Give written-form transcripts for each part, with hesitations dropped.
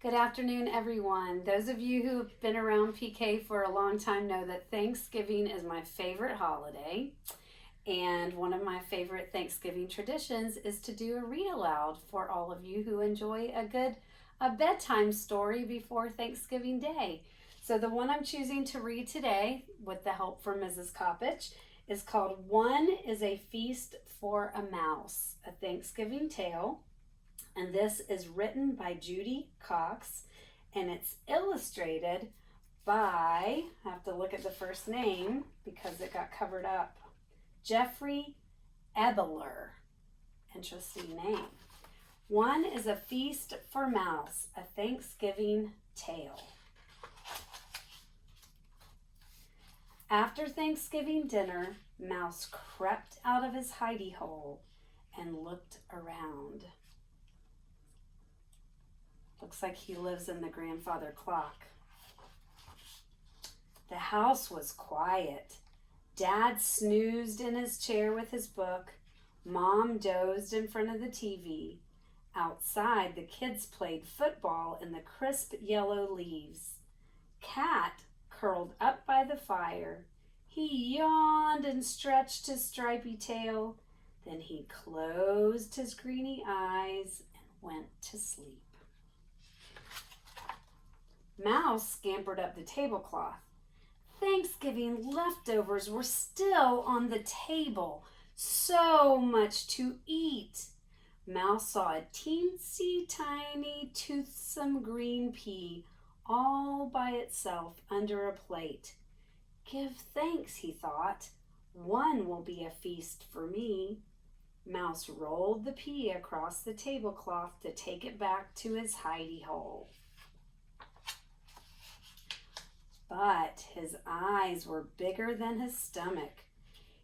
Good afternoon, everyone. Those of you who have been around PK for a long time know that Thanksgiving is my favorite holiday. And one of my favorite Thanksgiving traditions is to do a read aloud for all of you who enjoy a bedtime story before Thanksgiving Day. So the one I'm choosing to read today, with the help from Mrs. Coppage, is called One is a Feast for a Mouse, a Thanksgiving Tale. And this is written by Judy Cox, and it's illustrated by, I have to look at the first name because it got covered up, Jeffrey Ebeler. Interesting name. One is a Feast for Mouse, a Thanksgiving Tale. After Thanksgiving dinner, Mouse crept out of his hidey hole and looked around. Looks like he lives in the grandfather clock. The house was quiet. Dad snoozed in his chair with his book. Mom dozed in front of the TV. Outside, the kids played football in the crisp yellow leaves. Cat curled up by the fire. He yawned and stretched his stripy tail. Then he closed his greeny eyes and went to sleep. Mouse scampered up the tablecloth. Thanksgiving leftovers were still on the table. So much to eat. Mouse saw a teensy tiny toothsome green pea all by itself under a plate. Give thanks, he thought. One will be a feast for me. Mouse rolled the pea across the tablecloth to take it back to his hidey hole. But his eyes were bigger than his stomach.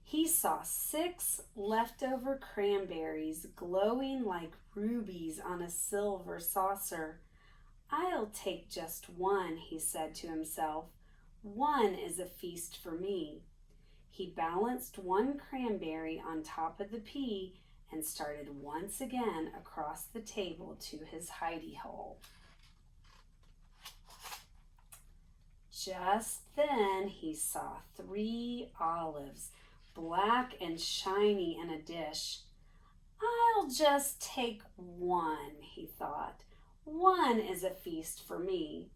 He saw 6 leftover cranberries glowing like rubies on a silver saucer. I'll take just one, he said to himself. One is a feast for me. He balanced one cranberry on top of the pea and started once again across the table to his hidey hole. Just then he saw 3 olives, black and shiny in a dish. I'll just take one, he thought. One is a feast for me.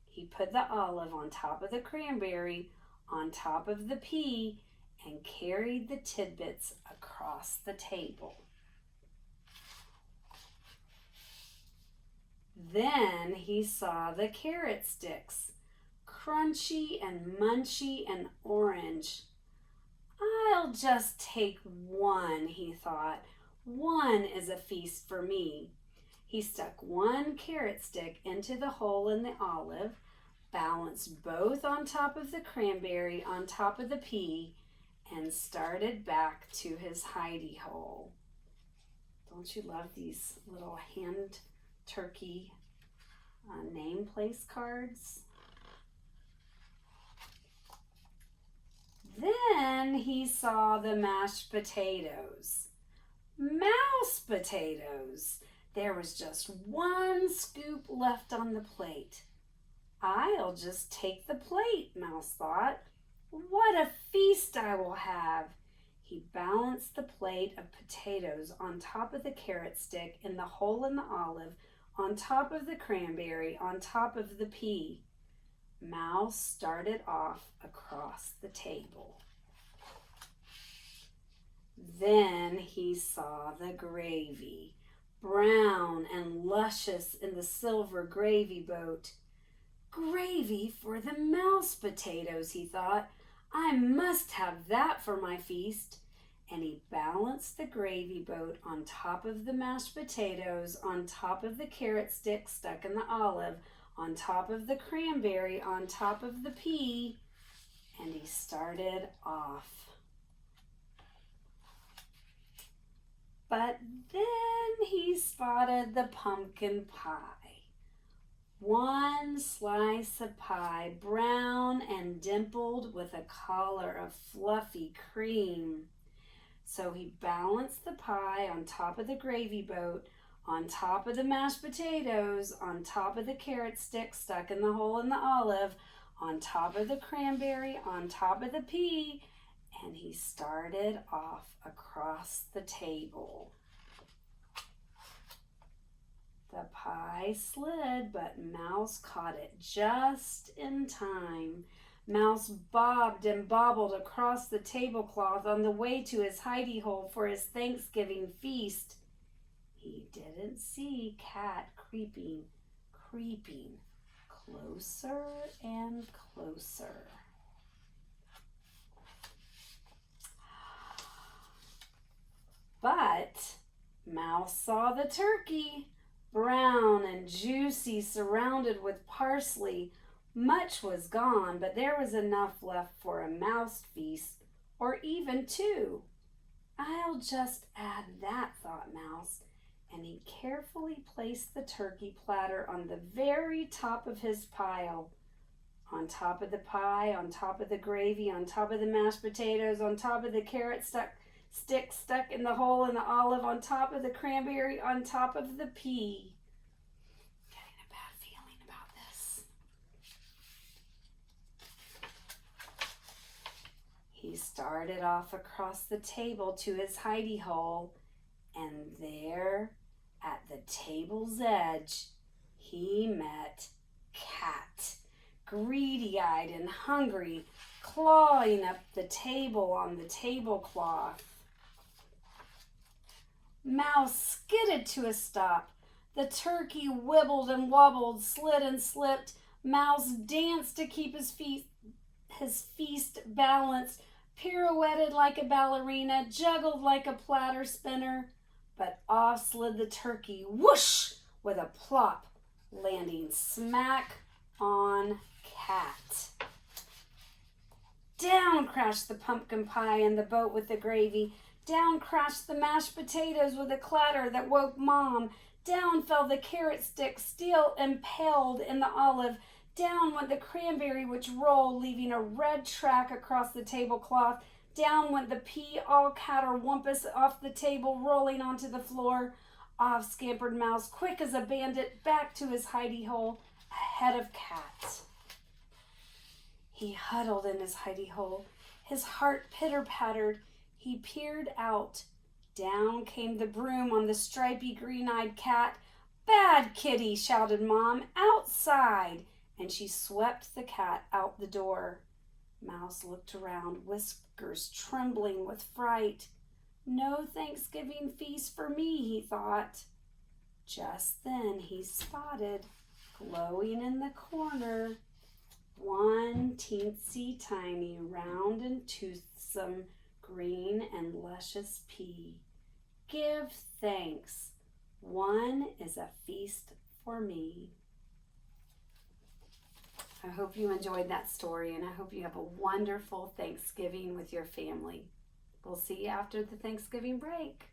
He put the olive on top of the cranberry, on top of the pea, and carried the tidbits across the table. Then he saw the carrot sticks, crunchy and munchy and orange. I'll just take one, he thought. One is a feast for me. He stuck one carrot stick into the hole in the olive, balanced both on top of the cranberry on top of the pea, and started back to his hidey hole. Don't you love these little hand turkey name place cards? Then he saw the mashed potatoes. Mouse potatoes! There was just one scoop left on the plate. I'll just take the plate, Mouse thought. What a feast I will have! He balanced the plate of potatoes on top of the carrot stick in the hole in the olive, on top of the cranberry, on top of the pea. Mouse started off across the table. Then he saw the gravy, brown and luscious in the silver gravy boat. Gravy for the mouse potatoes, he thought. I must have that for my feast. And he balanced the gravy boat on top of the mashed potatoes, on top of the carrot stick stuck in the olive, on top of the cranberry, on top of the pea, and he started off. But then he spotted the pumpkin pie. One slice of pie, brown and dimpled with a collar of fluffy cream. So he balanced the pie on top of the gravy boat, on top of the mashed potatoes, on top of the carrot stick stuck in the hole in the olive, on top of the cranberry, on top of the pea, and he started off across the table. The pie slid, but Mouse caught it just in time. Mouse bobbed and bobbled across the tablecloth on the way to his hidey hole for his Thanksgiving feast. He didn't see Cat creeping closer and closer. But Mouse saw the turkey, brown and juicy, surrounded with parsley. Much was gone, but there was enough left for a mouse feast, or even two. I'll just add that, thought Mouse, and he carefully placed the turkey platter on the very top of his pile. On top of the pie, on top of the gravy, on top of the mashed potatoes, on top of the carrot stick stuck in the hole in the olive, on top of the cranberry, on top of the pea. Getting a bad feeling about this. He started off across the table to his hidey hole, and there, at the table's edge, he met Cat, greedy-eyed and hungry, clawing up the table on the tablecloth. Mouse skidded to a stop. The turkey wibbled and wobbled, slid and slipped. Mouse danced to keep his feast balanced, pirouetted like a ballerina, juggled like a platter spinner. But off slid the turkey, whoosh, with a plop, landing smack on Cat. Down crashed the pumpkin pie in the boat with the gravy. Down crashed the mashed potatoes with a clatter that woke Mom. Down fell the carrot stick, still impaled in the olive. Down went the cranberry, which rolled, leaving a red track across the tablecloth. Down went the pea, all catterwampus, off the table, rolling onto the floor. Off scampered Mouse, quick as a bandit, back to his hidey hole, ahead of Cat. He huddled in his hidey hole. His heart pitter-pattered. He peered out. Down came the broom on the stripy, green-eyed Cat. "Bad kitty," shouted Mom, "outside!" And she swept the Cat out the door. Mouse looked around, whiskers trembling with fright. No Thanksgiving feast for me, he thought. Just then he spotted, glowing in the corner, one teensy tiny, round and toothsome, green and luscious pea. Give thanks. One is a feast for me. I hope you enjoyed that story, and I hope you have a wonderful Thanksgiving with your family. We'll see you after the Thanksgiving break.